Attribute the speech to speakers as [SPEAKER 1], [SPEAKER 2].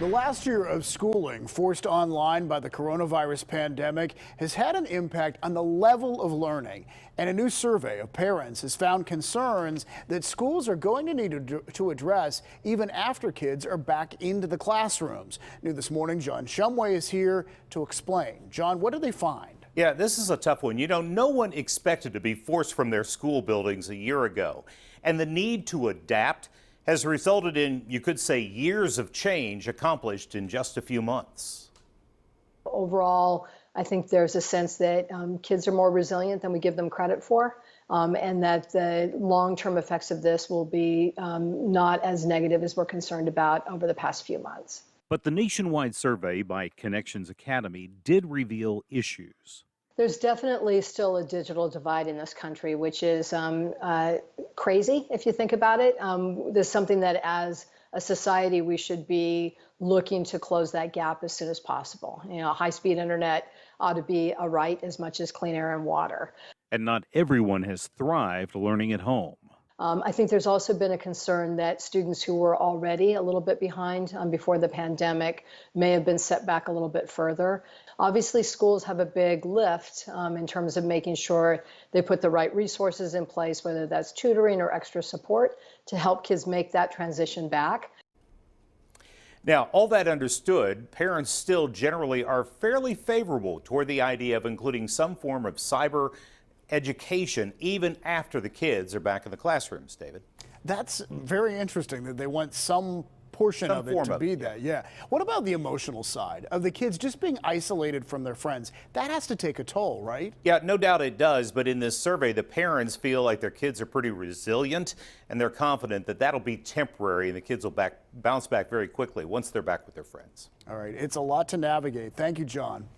[SPEAKER 1] The last year of schooling, forced online by the coronavirus pandemic, has had an impact on the level of learning. And a new survey of parents has found concerns that schools are going to need to address even after kids are back into the classrooms. New this morning, John Shumway is here to explain. John, what did they find?
[SPEAKER 2] Yeah, this is a tough one. No one expected to be forced from their school buildings a year ago. And the need to adapt has resulted in, you could say, years of change accomplished in just a few months.
[SPEAKER 3] Overall, I think there's a sense that kids are more resilient than we give them credit for, and that the long-term effects of this will be not as negative as we're concerned about over the past few months.
[SPEAKER 4] But the nationwide survey by Connections Academy did reveal issues.
[SPEAKER 3] There's definitely still a digital divide in this country, which is crazy if you think about it. There's something that as a society we should be looking to close that gap as soon as possible. High-speed internet ought to be a right as much as clean air and water.
[SPEAKER 4] And not everyone has thrived learning at home.
[SPEAKER 3] I think there's also been a concern that students who were already a little bit behind before the pandemic may have been set back a little bit further. Obviously, schools have a big lift in terms of making sure they put the right resources in place, whether that's tutoring or extra support, to help kids make that transition back.
[SPEAKER 2] Now, all that understood, parents still generally are fairly favorable toward the idea of including some form of cyber education even after the kids are back in the classrooms, David.
[SPEAKER 1] That's very interesting that they want some portion of it to be that. Yeah. What about the emotional side of the kids just being isolated from their friends? That has to take a toll, right?
[SPEAKER 2] Yeah, no doubt it does. But in this survey, the parents feel like their kids are pretty resilient and they're confident that that'll be temporary and the kids will bounce back very quickly once they're back with their friends.
[SPEAKER 1] All right. It's a lot to navigate. Thank you, John.